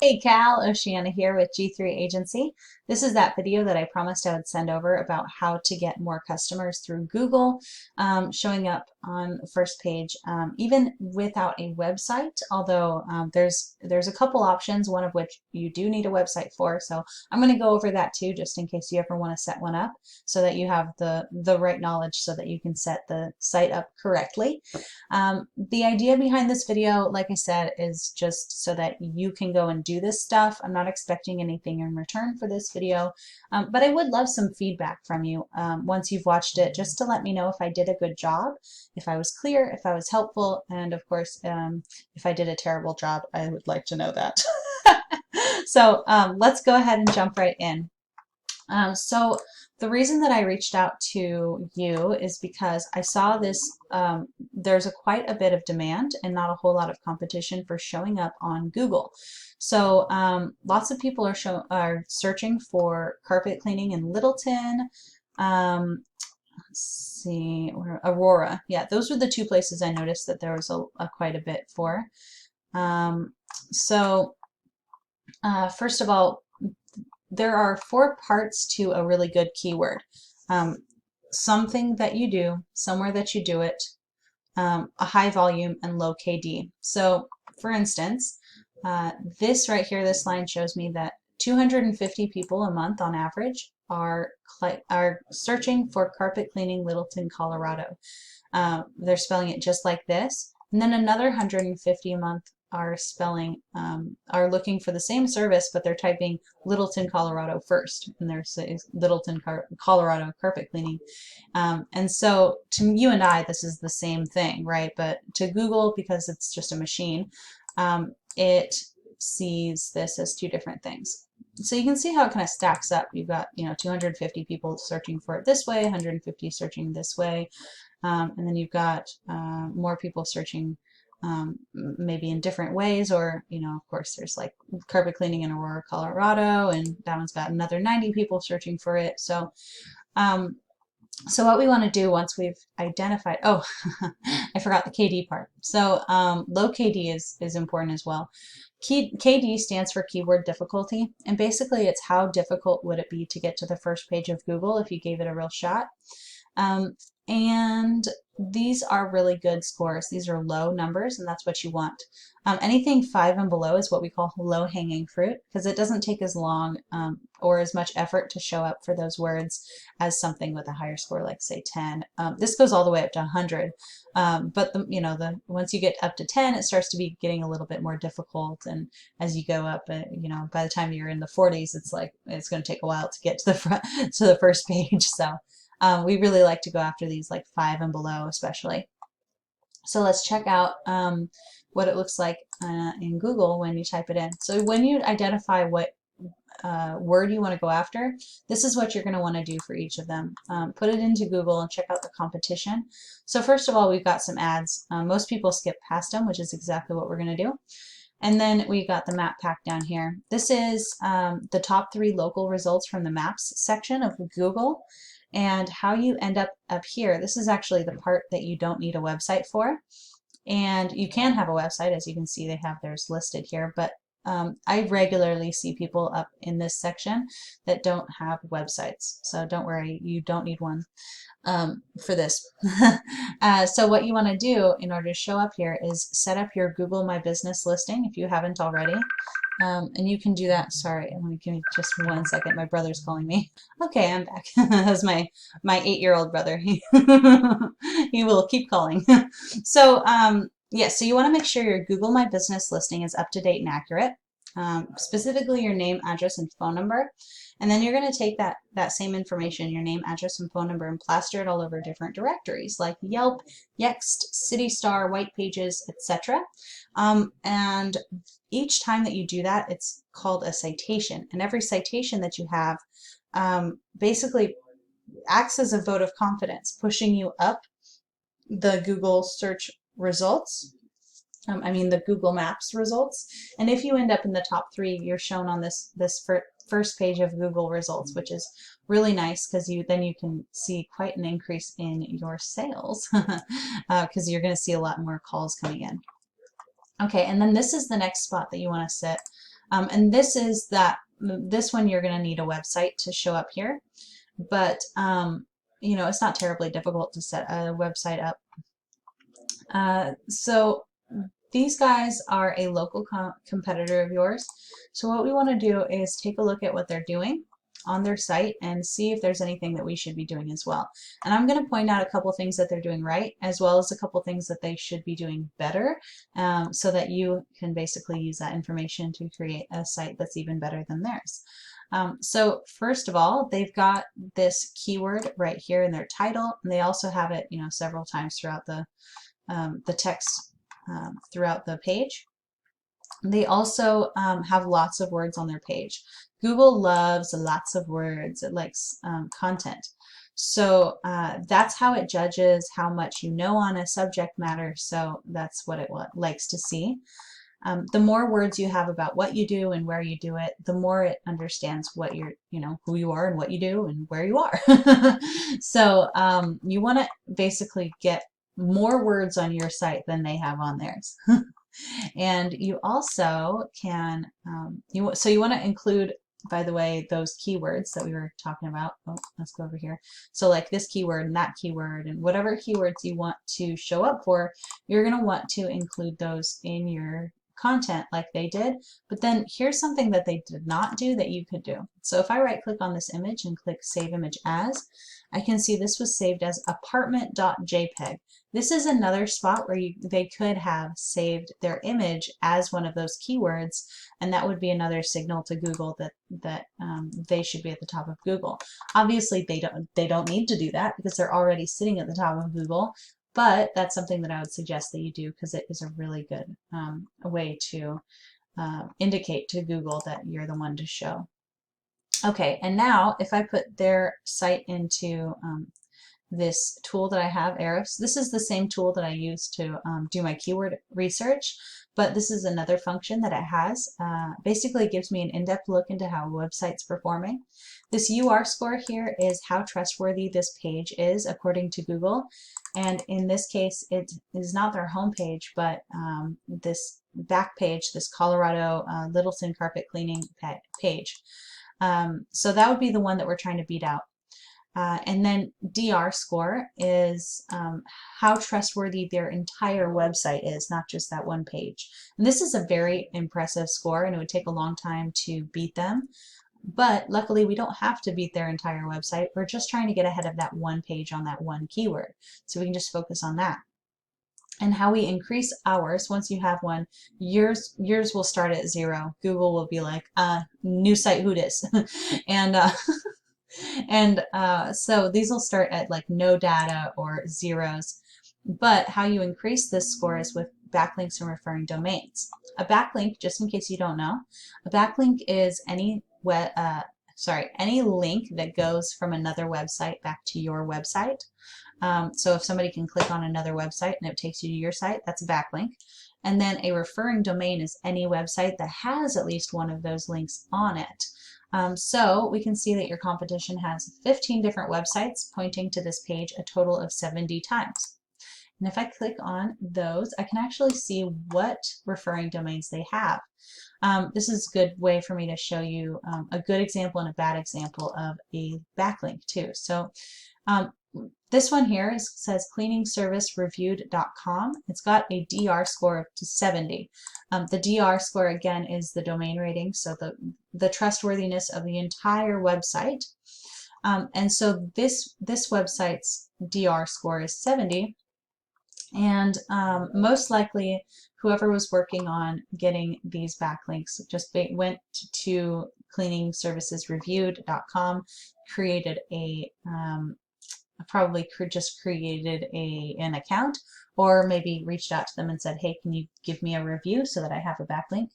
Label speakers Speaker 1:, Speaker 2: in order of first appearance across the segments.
Speaker 1: Hey Cal, Oceana here with G3 Agency. This is that video that I promised I would send over about how to get more customers through Google, showing up on the first page, even without a website, although there's a couple options, one of which you do need a website for. So I'm going to go over that too, just in case you ever want to set one up so that you have the right knowledge so that you can set the site up correctly. The idea behind this video, like I said, is just so that you can go and do this stuff. I'm not expecting anything in return for this video, but I would love some feedback from you once you've watched it, just to let me know if I did a good job, if I was clear, if I was helpful, and of course, if I did a terrible job, I would like to know that. So let's go ahead and jump right in. So the reason that I reached out to you is because I saw this, there's quite a bit of demand and not a whole lot of competition for showing up on Google. So lots of people are searching for carpet cleaning in Littleton. Let's see, Aurora. Yeah, those were the two places I noticed that there was quite a bit for. First of all, there are 4 parts to a really good keyword. Something that you do, somewhere that you do it, a high volume, and low KD. So for instance, this right here, this line shows me that 250 people a month on average are searching for carpet cleaning Littleton, Colorado. They're spelling it just like this. And then another 150 a month are looking for the same service, but they're typing Littleton, Colorado first, and there's Littleton, Colorado carpet cleaning. And so to you and I, this is the same thing, right? But to Google, because it's just a machine, it sees this as 2 different things. So you can see how it kind of stacks up. You've got 250 people searching for it this way, 150 searching this way, and then you've got more people searching maybe in different ways, or of course there's like carpet cleaning in Aurora, Colorado, and that one's got another 90 people searching for it. So so what we want to do once we've identified, oh, I forgot the KD part. So low KD is important as well. KD stands for keyword difficulty, and basically it's how difficult would it be to get to the first page of Google if you gave it a real shot. And these are really good scores. These are low numbers, and that's what you want. Anything 5 and below is what we call low-hanging fruit, because it doesn't take as long or as much effort to show up for those words as something with a higher score, like say 10. This goes all the way up to 100, but once you get up to 10, it starts to be getting a little bit more difficult. And as you go up, by the time you're in the 40s, it's like it's going to take a while to get to the front to the first page. So. We really like to go after these like 5 and below especially. So let's check out what it looks like in Google when you type it in. So when you identify what word you want to go after, this is what you're going to want to do for each of them. Put it into Google and check out the competition. So first of all, we've got some ads. Most people skip past them, which is exactly what we're going to do. And then we got the map pack down here. This is the top 3 local results from the maps section of Google. And how you end up here, this is actually the part that you don't need a website for. And you can have a website, as you can see they have theirs listed here, but I regularly see people up in this section that don't have websites. So don't worry, you don't need one for this. So what you want to do in order to show up here is set up your Google My Business listing if you haven't already. And you can do that. Sorry, let me give me just 1 second. My brother's calling me. Okay, I'm back. That's my 8-year-old brother. He will keep calling. So yeah, so you want to make sure your Google My Business listing is up to date and accurate. Specifically your name, address, and phone number. And then you're going to take that same information, your name, address, and phone number, and plaster it all over different directories like Yelp, Yext, CityStar, White Pages, etc. And each time that you do that, it's called a citation. And every citation that you have basically acts as a vote of confidence, pushing you up the Google search results. The Google Maps results. And if you end up in the top 3, you're shown on this first page of Google results, which is really nice because then you can see quite an increase in your sales because you're going to see a lot more calls coming in. Okay, and then this is the next spot that you want to sit. And this one you're going to need a website to show up here, but you know, it's not terribly difficult to set a website up. So these guys are a local competitor of yours. So what we want to do is take a look at what they're doing on their site and see if there's anything that we should be doing as well. And I'm going to point out a couple things that they're doing right, as well as a couple things that they should be doing better, so that you can basically use that information to create a site that's even better than theirs. So first of all, they've got this keyword right here in their title, and they also have it, you know, several times throughout the text throughout the page. They also have lots of words on their page. Google loves lots of words. It likes content. So that's how it judges how much you know on a subject matter. So that's what it likes to see. The more words you have about what you do and where you do it, the more it understands what you're, you know, who you are and what you do and where you are. So you want to basically get more words on your site than they have on theirs. And you also can, so you want to include, by the way, those keywords that we were talking about. Oh, let's go over here. So like this keyword and that keyword and whatever keywords you want to show up for, you're going to want to include those in your content like they did. But then here's something that they did not do that you could do. So if I right click on this image and click Save Image As, I can see this was saved as apartment.jpg. This is another spot where they could have saved their image as one of those keywords, and that would be another signal to Google that they should be at the top of Google. Obviously, they don't need to do that because they're already sitting at the top of Google, but that's something that I would suggest that you do because it is a really good way to indicate to Google that you're the one to show. Okay, and now if I put their site into this tool that I have, Ahrefs. This is the same tool that I use to do my keyword research, but this is another function that it has. Basically, it gives me an in-depth look into how a website's performing. This UR score here is how trustworthy this page is according to Google, and in this case, it is not their homepage, but this back page, this Colorado Littleton carpet cleaning page. So that would be the one that we're trying to beat out. And then DR score is how trustworthy their entire website is, not just that one page. And this is a very impressive score, and it would take a long time to beat them. But luckily, we don't have to beat their entire website. We're just trying to get ahead of that one page on that one keyword. So we can just focus on that. And how we increase ours, once you have one, yours will start at 0. Google will be like, new site, who dis? And so these will start at like no data or zeros. But how you increase this score is with backlinks and referring domains. A backlink, just in case you don't know, a backlink is any link that goes from another website back to your website. So if somebody can click on another website and it takes you to your site, that's a backlink. And then a referring domain is any website that has at least one of those links on it. So we can see that your competition has 15 different websites pointing to this page a total of 70 times. And if I click on those, I can actually see what referring domains they have. This is a good way for me to show you a good example and a bad example of a backlink too. So this one here says cleaningservicereviewed.com. It's got a DR score of 70. The DR score again is the domain rating, so the trustworthiness of the entire website. And so this website's DR score is 70, and most likely whoever was working on getting these backlinks just went to cleaningservicesreviewed.com, created probably just created an account, or maybe reached out to them and said, hey, can you give me a review so that I have a backlink?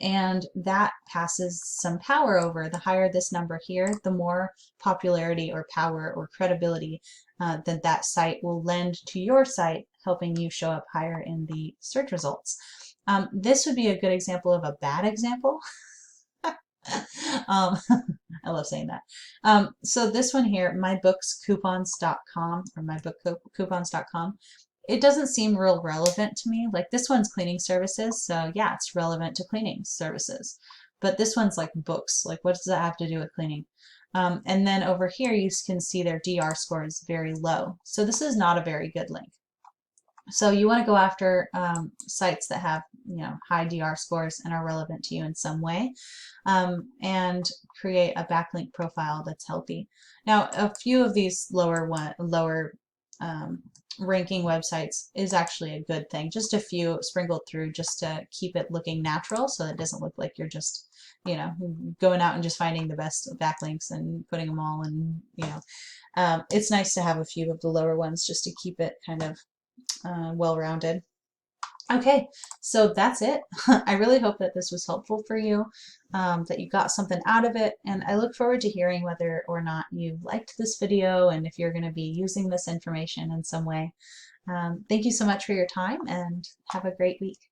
Speaker 1: And that passes some power over. The higher this number here, the more popularity or power or credibility that site will lend to your site, helping you show up higher in the search results. This would be a good example of a bad example. I love saying that. So this one here, mybookscoupons.com or mybookcoupons.com, it doesn't seem real relevant to me. Like this one's cleaning services, so yeah, it's relevant to cleaning services. But this one's like books. Like what does that have to do with cleaning? And then over here you can see their DR score is very low. So this is not a very good link. So you want to go after sites that have, you know, high DR scores and are relevant to you in some way, and create a backlink profile that's healthy. Now, a few of these lower um, ranking websites is actually a good thing. Just a few sprinkled through just to keep it looking natural, so it doesn't look like you're just, you know, going out and just finding the best backlinks and putting them all in, you know. It's nice to have a few of the lower ones just to keep it kind of well-rounded. Okay, so that's it. I really hope that this was helpful for you, that you got something out of it, and I look forward to hearing whether or not you liked this video and if you're going to be using this information in some way. Thank you so much for your time and have a great week.